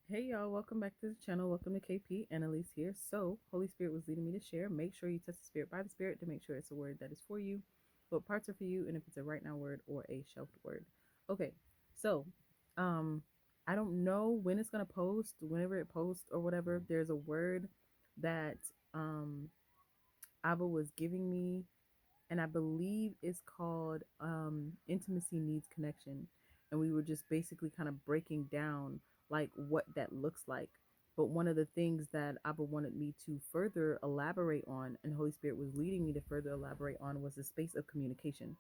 Hey y'all, welcome back to the channel. Welcome to KP. Annalise here. So, Holy Spirit was leading me to share. Make sure you test the Spirit by the Spirit to make sure it's a word that is for you, what parts are for you, and if it's a right now word or a shelved word. Okay, so um, I don't know when it's gonna post, whenever it posts or whatever. There's a word that Abba was giving me, and I believe it's called intimacy needs connection. And we were just basically kind of breaking down like what that looks like. But one of the things that Abba wanted me to further elaborate on, and Holy Spirit was leading me to further elaborate on, was the space of communication.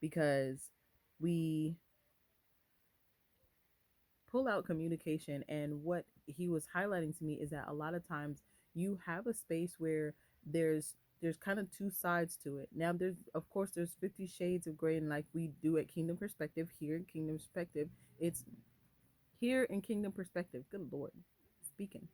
Because we pull out communication, and what he was highlighting to me is that a lot of times you have a space where there's kind of two sides to it. Now there's, of course, there's 50 shades of gray, and like we do at Kingdom Perspective, here in Kingdom Perspective, it's here in Kingdom Perspective, good lord, speaking,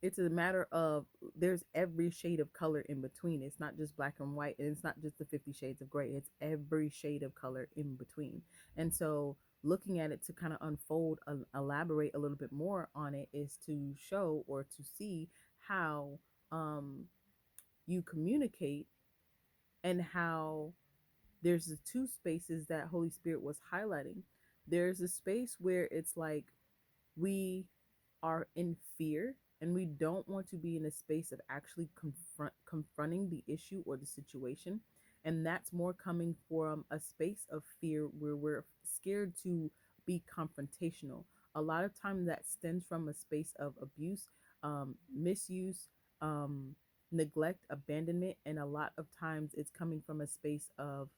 it's a matter of there's every shade of color in between. It's not just black and white, and it's not just the 50 shades of gray. It's every shade of color in between. And so looking at it to kind of unfold, elaborate a little bit more on it, is to show or to see how um, you communicate, and how there's the two spaces that Holy Spirit was highlighting. There's a space where it's like we are in fear, and we don't want to be in a space of actually confronting the issue or the situation, and that's more coming from a space of fear where we're scared to be confrontational. A lot of time that stems from a space of abuse, misuse, um, neglect, abandonment, and a lot of times it's coming from a space of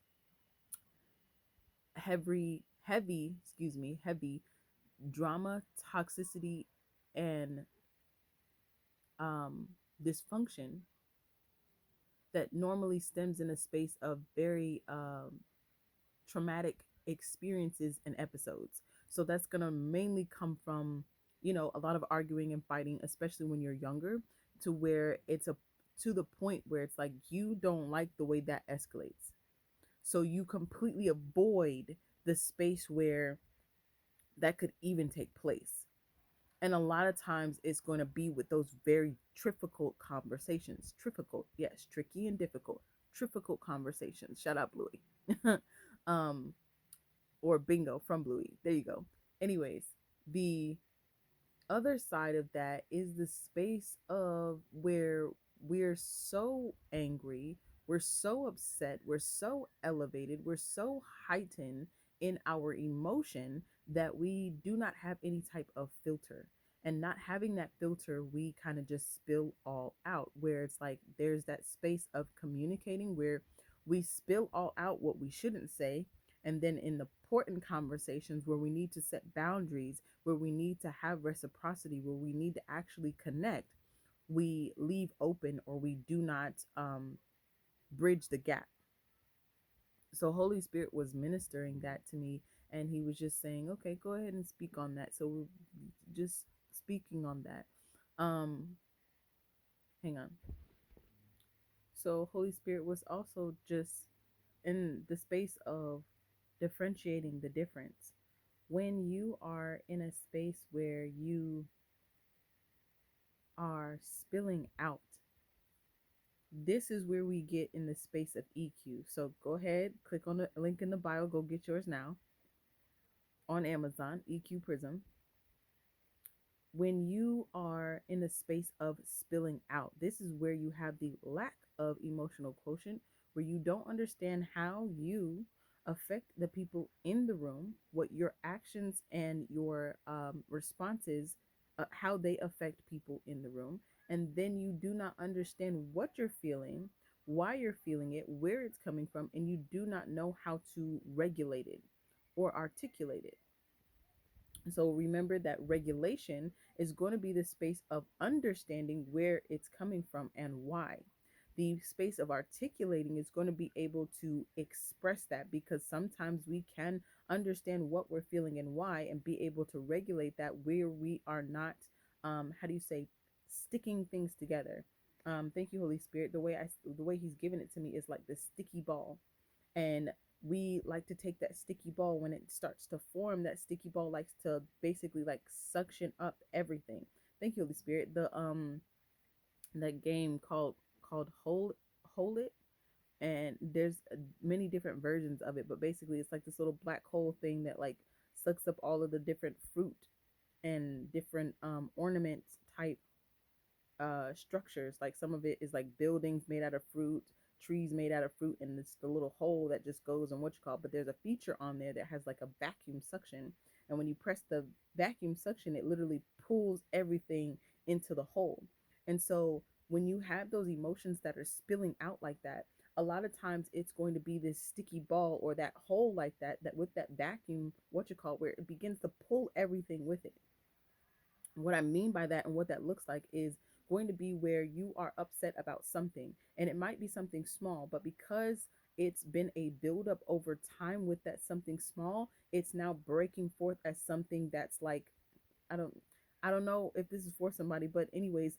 heavy drama, toxicity, and um, dysfunction that normally stems in a space of very traumatic experiences and episodes. So that's going to mainly come from, a lot of arguing and fighting, especially when you're younger, to where it's a to the point where it's like you don't like the way that escalates. So you completely avoid the space where that could even take place. And a lot of times it's going to be with those very difficult conversations. Difficult, yes, tricky and difficult. Difficult conversations. Shout out Bluey. um, or Bingo from Bluey. There you go. Anyways, the other side of that is the space of where we're so angry, we're so upset, we're so elevated, we're so heightened in our emotion that we do not have any type of filter. And not having that filter, we kind of just spill all out, where it's like there's that space of communicating where we spill all out what we shouldn't say. And then in the important conversations where we need to set boundaries, where we need to have reciprocity, where we need to actually connect, we leave open, or we do not bridge the gap. So Holy Spirit was ministering that to me, and he was just saying, okay, go ahead and speak on that. So we're just speaking on that. Um, hang on. So Holy Spirit was also just in the space of differentiating the difference. When you are in a space where you are spilling out, this is where we get in the space of EQ. So go ahead, click on the link in the bio, go get yours now on Amazon, EQ Prism. When you are in a space of spilling out, this is where you have the lack of emotional quotient, where you don't understand how you affect the people in the room, what your actions and your responses, how they affect people in the room. And then you do not understand what you're feeling, why you're feeling it, where it's coming from, and you do not know how to regulate it or articulate it. So remember that regulation is going to be the space of understanding where it's coming from and why. The space of articulating is going to be able to express that, because sometimes we can understand what we're feeling and why, and be able to regulate that where we are not, how do you say, sticking things together. Thank you, Holy Spirit. The way he's given it to me is like this sticky ball, and we like to take that sticky ball when it starts to form. That sticky ball likes to basically like suction up everything. Thank you, Holy Spirit. The that game called Hold It, and there's many different versions of it, but basically it's like this little black hole thing that like sucks up all of the different fruit and different ornament type structures. Like some of it is like buildings made out of fruit, trees made out of fruit, and it's the little hole that just goes in what you call. But there's a feature on there that has like a vacuum suction, and when you press the vacuum suction, it literally pulls everything into the hole. And so when you have those emotions that are spilling out like that, a lot of times it's going to be this sticky ball or that hole like that, that with that vacuum, what you call, where it begins to pull everything with it. What I mean by that and what that looks like is going to be where you are upset about something, and it might be something small, but because it's been a buildup over time with that something small, it's now breaking forth as something that's like, I don't I don't know if this is for somebody, but anyways,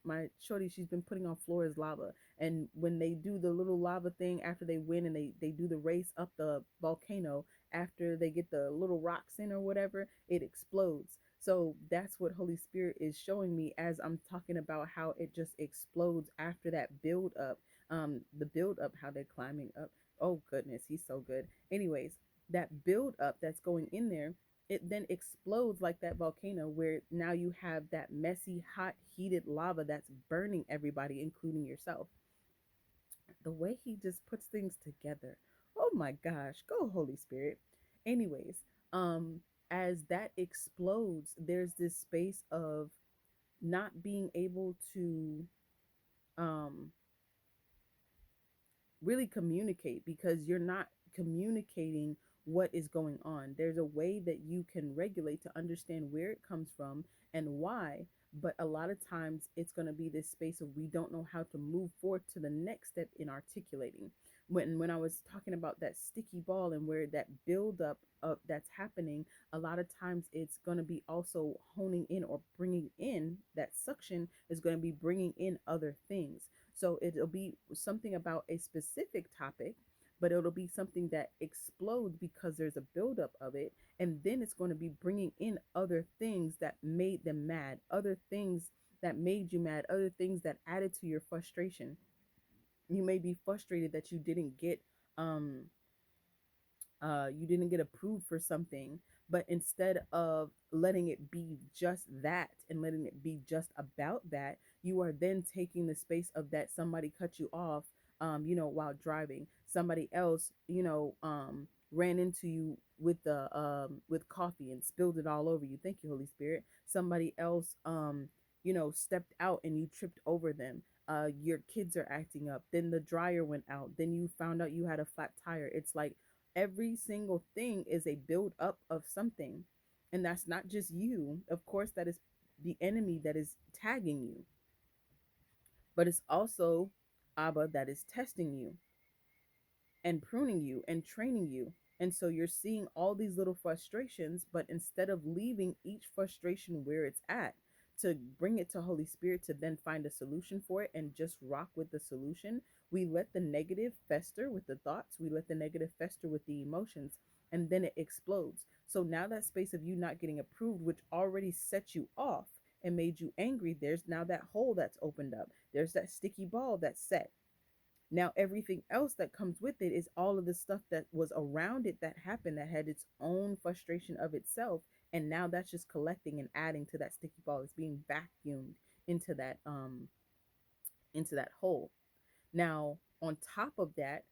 my shorty, she's been putting on floor is lava, and when they do the little lava thing after they win, and they do the race up the volcano, after they get the little rocks in or whatever, it explodes. So that's what Holy Spirit is showing me as I'm talking about how it just explodes after that build up. The build up, how they're climbing up. Oh goodness, he's so good. Anyways, that build up that's going in there, it then explodes like that volcano, where now you have that messy, hot, heated lava that's burning everybody, including yourself. The way he just puts things together. Oh my gosh, go Holy Spirit. Anyways, as that explodes, there's this space of not being able to um really communicate, because you're not communicating what is going on. There's a way that you can regulate to understand where it comes from and why, but a lot of times it's going to be this space of we don't know how to move forward to the next step in articulating. When I was talking about that sticky ball and where that buildup of that's happening, a lot of times it's going to be also honing in or bringing in that suction is going to be bringing in other things. So it'll be something about a specific topic, but it'll be something that explodes because there's a buildup of it. And then it's going to be bringing in other things that made them mad, other things that made you mad, other things that added to your frustration. You may be frustrated that um, you didn't get approved for something, but instead of letting it be just that and letting it be just about that, you are then taking the space of that somebody cut you off, while driving. Somebody else, ran into you with the with coffee and spilled it all over you. Thank you, Holy Spirit. Somebody else, stepped out and you tripped over them. Your kids are acting up. Then the dryer went out. Then you found out you had a flat tire. It's like every single thing is a build up of something. And that's not just you. Of course, that is the enemy that is tagging you, but it's also Abba that is testing you and pruning you and training you. And so you're seeing all these little frustrations, but instead of leaving each frustration where it's at, to bring it to Holy Spirit to then find a solution for it and just rock with the solution, we let the negative fester with the thoughts, we let the negative fester with the emotions, and then it explodes. So now that space of you not getting approved, which already set you off and made you angry, there's now that hole that's opened up. There's that sticky ball that's set. Now, everything else that comes with it is all of the stuff that was around it that happened that had its own frustration of itself. And now that's just collecting and adding to that sticky ball. It's being vacuumed into that hole. Now, on top of that,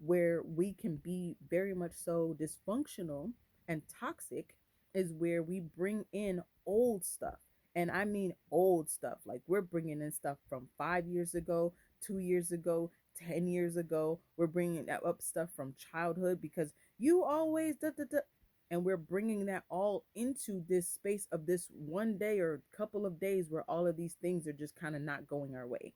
where we can be very much so dysfunctional and toxic is where we bring in old stuff. And I mean old stuff. Like we're bringing in stuff from 5 years ago, 2 years ago, 10 years ago. We're bringing up stuff from childhood because you always da da da. And we're bringing that all into this space of this one day or couple of days where all of these things are just kind of not going our way.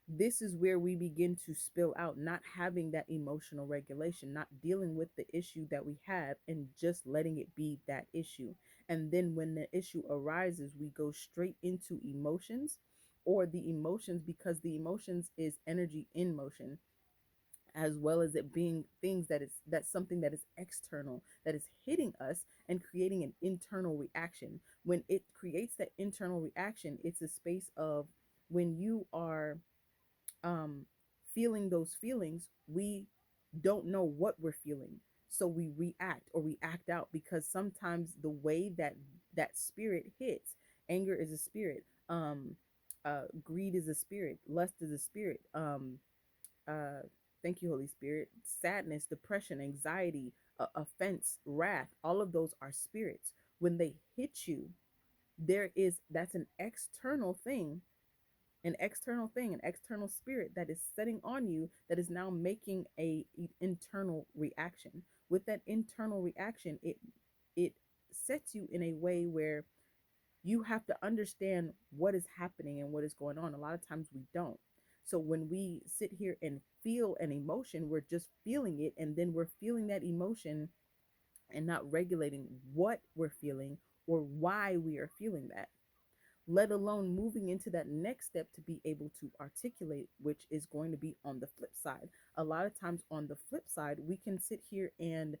This is where we begin to spill out, not having that emotional regulation, not dealing with the issue that we have and just letting it be that issue. And then when the issue arises, we go straight into emotions, or the emotions, because the emotions is energy in motion. as well as it being things that's something that is external, that is hitting us and creating an internal reaction. When it creates that internal reaction, it's a space of when you are um feeling those feelings, we don't know what we're feeling, so we react or we act out, because sometimes the way that that spirit hits, anger is a spirit, greed is a spirit, lust is a spirit, uh thank you, Holy Spirit, sadness, depression, anxiety, offense, wrath, all of those are spirits. When they hit you, that's an external spirit that is setting on you, that is now making a internal reaction. With that internal reaction, it sets you in a way where you have to understand what is happening and what is going on. A lot of times we don't. So when we sit here and feel an emotion, we're just feeling it, and then we're feeling that emotion and not regulating what we're feeling or why we are feeling that, let alone moving into that next step to be able to articulate, which is going to be on the flip side. A lot of times on the flip side, we can sit here and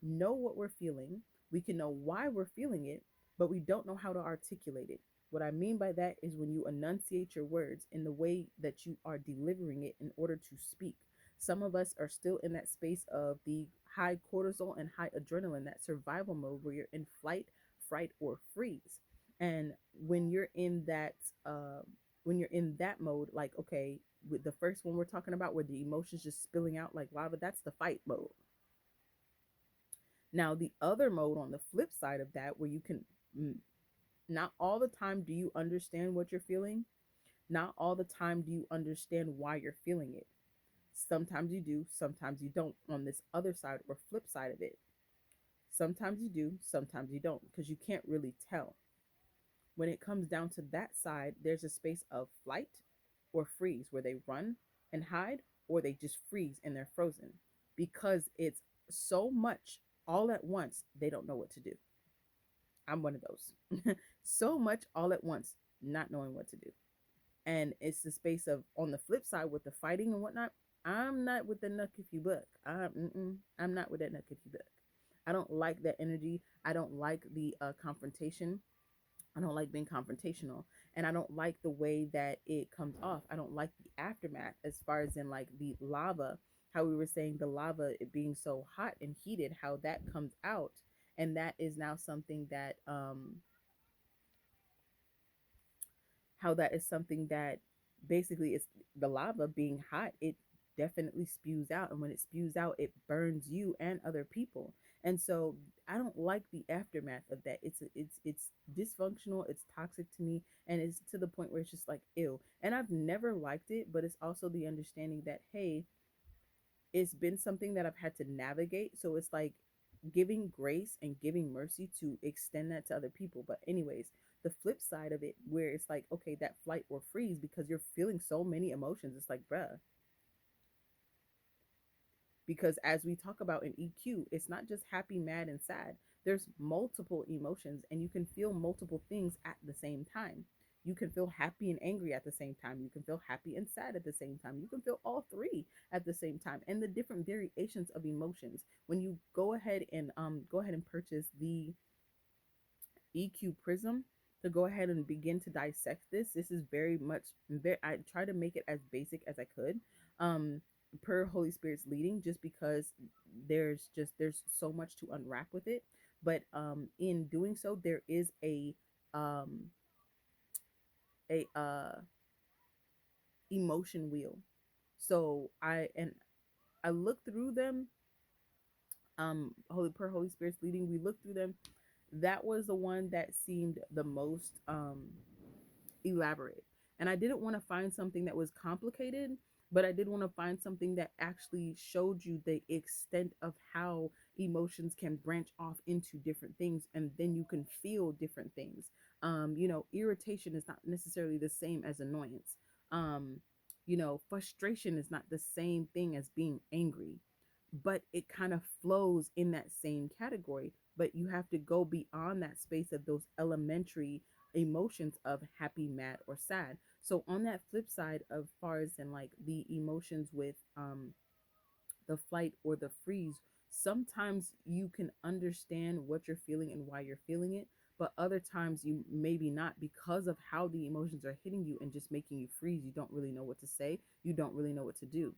know what we're feeling, we can know why we're feeling it, but we don't know how to articulate it. What I mean by that is when you enunciate your words in the way that you are delivering it in order to speak. Some of us are still in that space of the high cortisol and high adrenaline, that survival mode where you're in flight, fright, or freeze. And when you're in that mode, like, okay, with the first one we're talking about where the emotions just spilling out like lava, that's the fight mode. Now the other mode on the flip side of that, where you can not all the time do you understand what you're feeling, not all the time do you understand why you're feeling it. Sometimes you do, sometimes you don't, on this other side or flip side of it. Sometimes you do, sometimes you don't, because you can't really tell. When it comes down to that side, there's a space of flight or freeze, where they run and hide, or they just freeze and they're frozen, because it's so much all at once, they don't know what to do. I'm one of those. So much all at once, not knowing what to do. And it's the space of, on the flip side, with the fighting and whatnot, I'm not with the nuck if you buck. I'm not with that nuck if you buck. I don't like that energy. I don't like the confrontation. I don't like being confrontational, and I don't like the way that it comes off. I don't like the aftermath, as far as in like the lava, how we were saying the lava, it being so hot and heated, how that comes out. And that is now something that how that is something that basically is the lava being hot, it definitely spews out, and when it spews out, it burns you and other people. And so I don't like the aftermath of that. It's dysfunctional, it's toxic to me, and it's to the point where it's just like ew. And I've never liked it, but it's also the understanding that, hey, it's been something that I've had to navigate. So it's like giving grace and giving mercy to extend that to other people. But anyways, the flip side of it, where it's like, okay, that flight or freeze, because you're feeling so many emotions, it's like, bruh, because as we talk about in EQ, it's not just happy, mad, and sad. There's multiple emotions, and you can feel multiple things at the same time. You can feel happy and angry at the same time. You can feel happy and sad at the same time. You can feel all three at the same time, and the different variations of emotions. When you go ahead and purchase the EQ Prism to go ahead and begin to dissect this. This is very much I try to make it as basic as I could, um, per Holy Spirit's leading, just because there's so much to unwrap with it. But in doing so, there is um, a emotion wheel. So I looked through them. Holy Spirit's leading, we looked through them. That was the one that seemed the most elaborate. And I didn't want to find something that was complicated, but I did want to find something that actually showed you the extent of how emotions can branch off into different things, and then you can feel different things. Irritation is not necessarily the same as annoyance. Um, frustration is not the same thing as being angry, but it kind of flows in that same category. But you have to go beyond that space of those elementary emotions of happy, mad, or sad. So on that flip side, of far as in like the emotions with the flight or the freeze, sometimes you can understand what you're feeling and why you're feeling it, but other times you maybe not, because of how the emotions are hitting you and just making you freeze. You don't really know what to say, you don't really know what to do.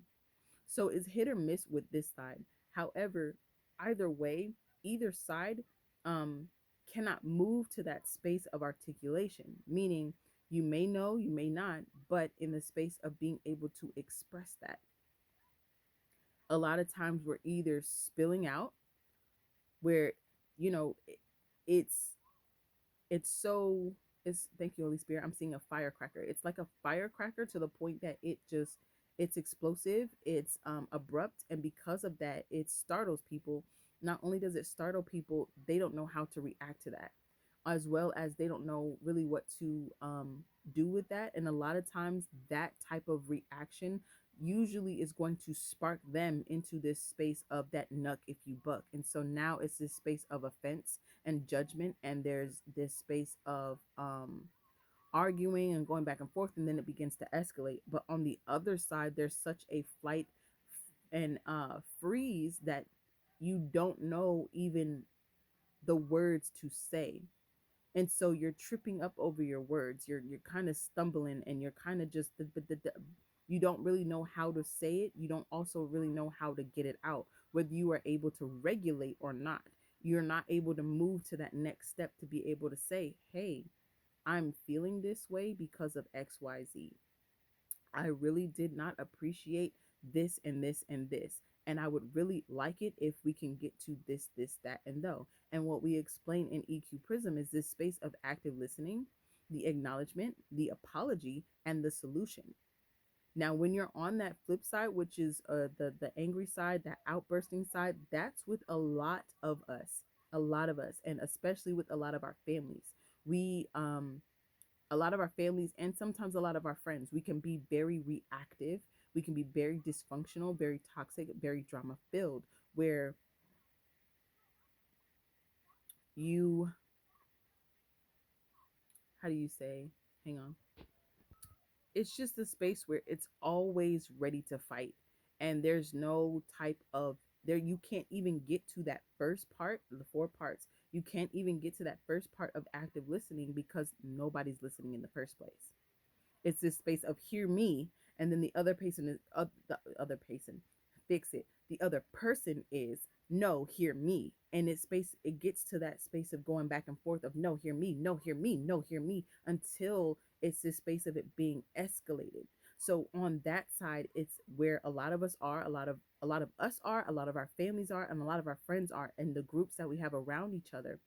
So it's hit or miss with this side. However, either way, either side um, cannot move to that space of articulation, meaning you may know, you may not, but in the space of being able to express that. A lot of times we're either spilling out, where, you know, it's it's so it's thank you, Holy Spirit, I'm seeing a firecracker. It's like a firecracker to the point that it's explosive, it's abrupt, and because of that it startles people. Not only does it startle people, they don't know how to react to that, as well as they don't know really what to do with that. And a lot of times that type of reaction usually is going to spark them into this space of that nuck if you buck. And so now it's this space of offense and judgment, and there's this space of arguing and going back and forth, and then it begins to escalate. But on the other side, there's such a flight and freeze that you don't know even the words to say. And so you're tripping up over your words, you're kind of stumbling, and you're kind of just you don't really know how to say it, you don't also really know how to get it out, whether you are able to regulate or not. You're not able to move to that next step to be able to say, hey, I'm feeling this way because of XYZ. I really did not appreciate this and this and this. And I would really like it if we can get to this, that, and though. And what we explain in EQ Prism is this space of active listening, the acknowledgement, the apology, and the solution. Now, when you're on that flip side, which is the angry side, that outbursting side, that's with a lot of us, and especially with a lot of our families. We A lot of our families, and sometimes a lot of our friends, we can be very reactive, we can be very dysfunctional, very toxic, very drama filled, where you, how do you say, hang on, it's just a space where it's always ready to fight, and there's no type of, there, you can't even get to that first part, the four parts, you can't even get to that first part of active listening because nobody's listening in the first place. It's this space of hear me, and then the other person is the other person, fix it. The other person is no, hear me, and it gets to that space of going back and forth of no, hear me, no, hear me, no, hear me, until it's this space of it being escalated. So on that side, it's where a lot of us are, a lot of us are, a lot of our families are, and a lot of our friends are, and the groups that we have around each other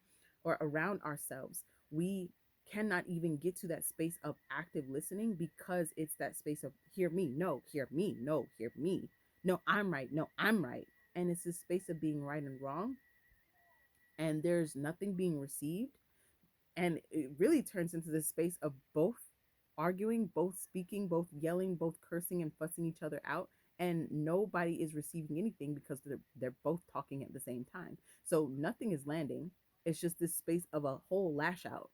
or around ourselves. We cannot even get to that space of active listening because it's that space of hear me, no, hear me, no, hear me, no, I'm right, no, I'm right. And it's this space of being right and wrong, and there's nothing being received. And it really turns into this space of both arguing, both speaking, both yelling, both cursing and fussing each other out, and nobody is receiving anything because they're both talking at the same time. So nothing is landing. It's just this space of a whole lash out.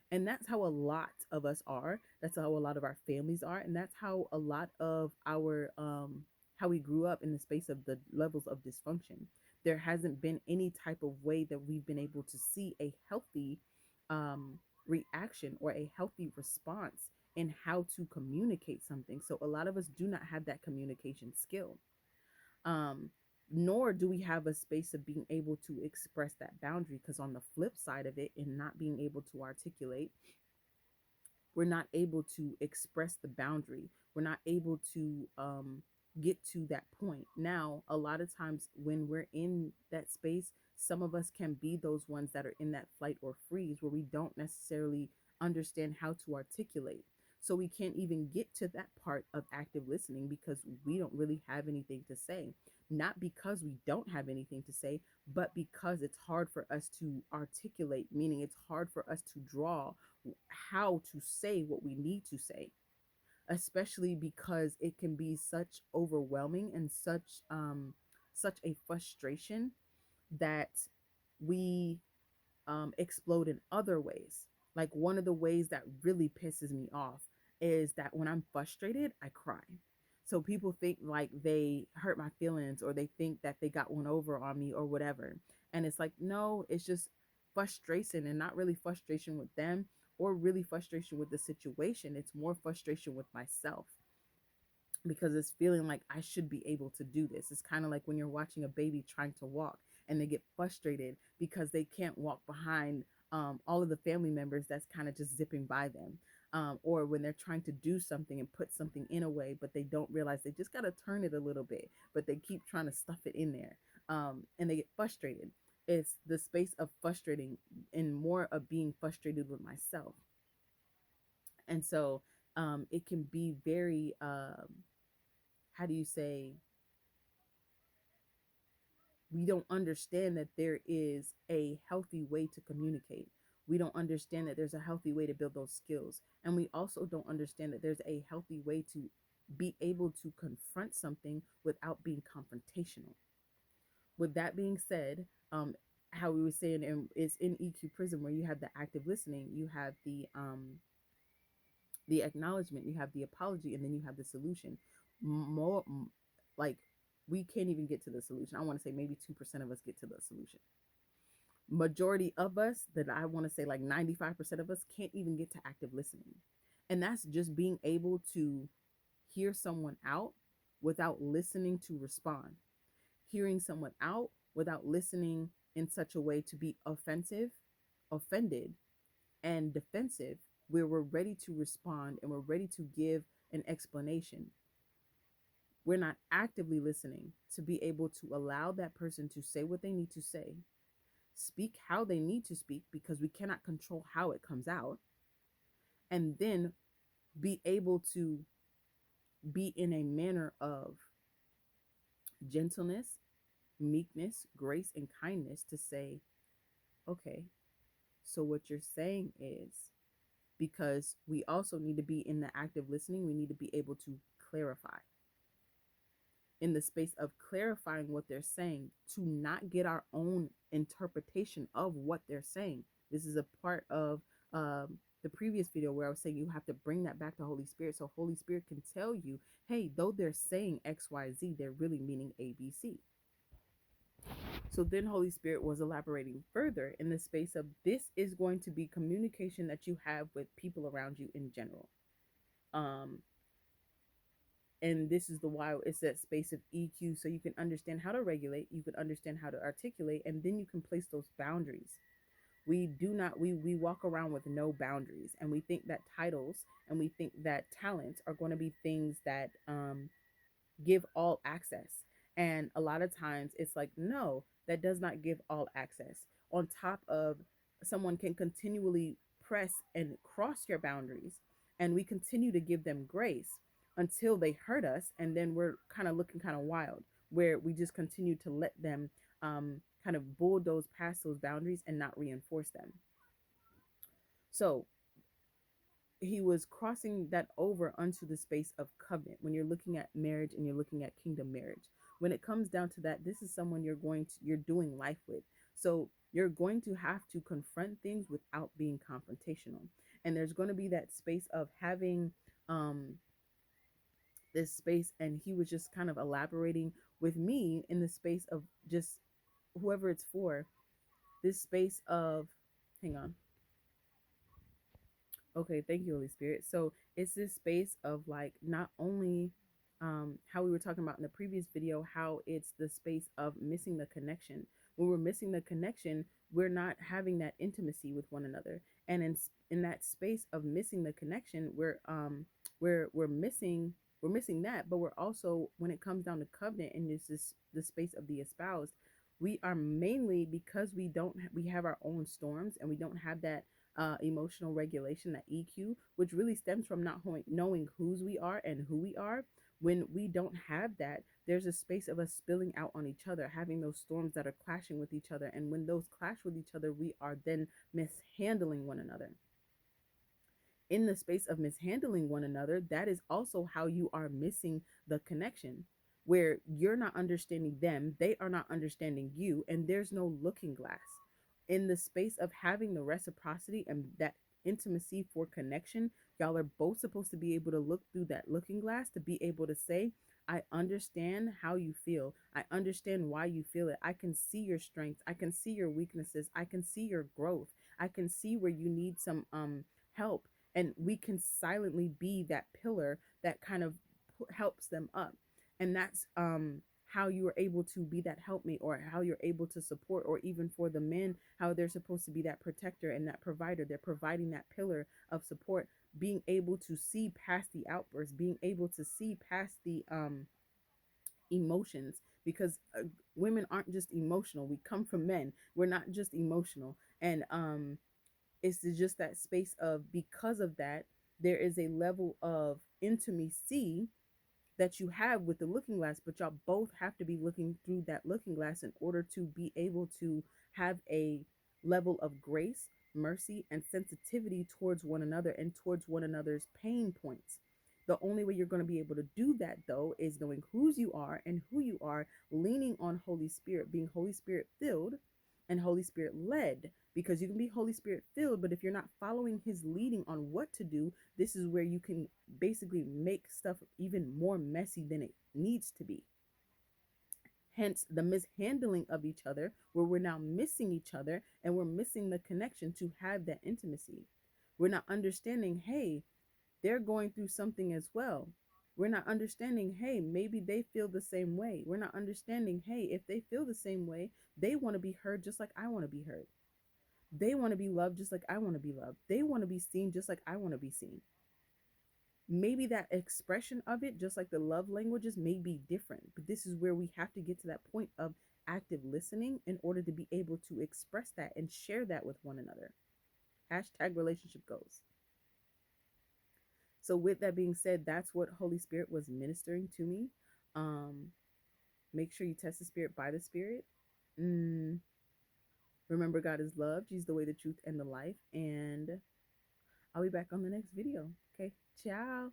And that's how a lot of us are, that's how a lot of our families are, and that's how a lot of our how we grew up in the space of the levels of dysfunction. There hasn't been any type of way that we've been able to see a healthy reaction or a healthy response in how to communicate something. So a lot of us do not have that communication skill, um nor do we have a space of being able to express that boundary, because on the flip side of it, in not being able to articulate, we're not able to express the boundary, we're not able to get to that point. Now a lot of times when we're in that space, some of us can be those ones that are in that flight or freeze where we don't necessarily understand how to articulate, so we can't even get to that part of active listening because we don't really have anything to say. Not because we don't have anything to say, but because it's hard for us to articulate, meaning it's hard for us to draw how to say what we need to say, especially because it can be such overwhelming and such a frustration that we explode in other ways. Like one of the ways that really pisses me off is that when I'm frustrated, I cry. So people think like they hurt my feelings, or they think that they got one over on me or whatever. And it's like, no, it's just frustration, and not really frustration with them or really frustration with the situation. It's more frustration with myself, because it's feeling like I should be able to do this. It's kind of like when you're watching a baby trying to walk and they get frustrated because they can't walk behind all of the family members that's kind of just zipping by them. Or when they're trying to do something and put something in a way, but they don't realize they just got to turn it a little bit, but they keep trying to stuff it in there, and they get frustrated. It's the space of frustrating, and more of being frustrated with myself. And so it can be very, how do you say, we don't understand that there is a healthy way to communicate. We don't understand that there's a healthy way to build those skills. And we also don't understand that there's a healthy way to be able to confront something without being confrontational. With that being said, how we were saying, and it's in EQ Prism, where you have the active listening, you have the acknowledgement, you have the apology, and then you have the solution. More like, we can't even get to the solution. I want to say maybe 2% of us get to the solution. Majority of us, that I want to say like 95% of us, can't even get to active listening. And that's just being able to hear someone out without listening to respond. Hearing someone out without listening in such a way to be offended, and defensive, where we're ready to respond and we're ready to give an explanation. We're not actively listening to be able to allow that person to say what they need to say, speak how they need to speak, because we cannot control how it comes out, and then be able to be in a manner of gentleness, meekness, grace, and kindness to say, okay, so what you're saying is, because we also need to be in the active listening, we need to be able to clarify. In the space of clarifying what they're saying, to not get our own interpretation of what they're saying. This is a part of the previous video where I was saying you have to bring that back to Holy Spirit, so Holy Spirit can tell you, hey, though they're saying XYZ, they're really meaning ABC. So then Holy Spirit was elaborating further in the space of, this is going to be communication that you have with people around you in general. And this is the why it's that space of EQ, so you can understand how to regulate, you can understand how to articulate, and then you can place those boundaries. We do not, we walk around with no boundaries, and we think that titles and we think that talents are going to be things that give all access. And a lot of times it's like, no, that does not give all access. On top of, someone can continually press and cross your boundaries, and we continue to give them grace until they hurt us. And then we're kind of looking kind of wild, where we just continue to let them kind of bulldoze past those boundaries and not reinforce them. So he was crossing that over onto the space of covenant. When you're looking at marriage and you're looking at kingdom marriage, when it comes down to that, this is someone you're doing life with. So you're going to have to confront things without being confrontational. And there's going to be that space of having this space. And he was just kind of elaborating with me in the space of just, whoever it's for, this space of, hang on. Okay, thank you, Holy Spirit. So it's this space of like, not only how we were talking about in the previous video, how it's the space of missing the connection. When we're missing the connection, we're not having that intimacy with one another. And in that space of missing the connection, we're missing that. But we're also, when it comes down to covenant, and this is the space of the espoused, we are mainly, because we have our own storms, and we don't have that emotional regulation, that EQ, which really stems from not knowing whose we are and who we are. When we don't have that, there's a space of us spilling out on each other, having those storms that are clashing with each other. And when those clash with each other, we are then mishandling one another. In the space of mishandling one another, that is also how you are missing the connection, where you're not understanding them, they are not understanding you, and there's no looking glass. In the space of having the reciprocity and that intimacy, for connection, y'all are both supposed to be able to look through that looking glass to be able to say, I understand how you feel. I understand why you feel it. I can see your strengths. I can see your weaknesses. I can see your growth. I can see where you need some help. And we can silently be that pillar that kind of helps them up. And that's how you are able to be that helpmate, or how you're able to support, or even for the men, how they're supposed to be that protector and that provider. They're providing that pillar of support, being able to see past the outbursts, being able to see past the emotions, because women aren't just emotional. We come from men. We're not just emotional. And it's just that space of, because of that, there is a level of intimacy that you have with the looking glass, but y'all both have to be looking through that looking glass in order to be able to have a level of grace, mercy, and sensitivity towards one another and towards one another's pain points. The only way you're going to be able to do that, though, is knowing whose you are and who you are, leaning on Holy Spirit, being Holy Spirit filled and Holy Spirit led. Because you can be Holy Spirit filled, but if you're not following His leading on what to do, this is where you can basically make stuff even more messy than it needs to be. Hence the mishandling of each other, where we're now missing each other and we're missing the connection to have that intimacy. We're not understanding, hey, they're going through something as well. We're not understanding, hey, maybe they feel the same way. We're not understanding, hey, if they feel the same way, they want to be heard just like I want to be heard. They want to be loved just like I want to be loved. They want to be seen just like I want to be seen. Maybe that expression of it, just like the love languages, may be different, but this is where we have to get to that point of active listening in order to be able to express that and share that with one another. Hashtag relationship goals. So with that being said, that's what Holy Spirit was ministering to me. um Make sure you test the spirit by the spirit. mm, Remember, God is love. Jesus the way, the truth, and the life. And I'll be back on the next video. Okay, ciao.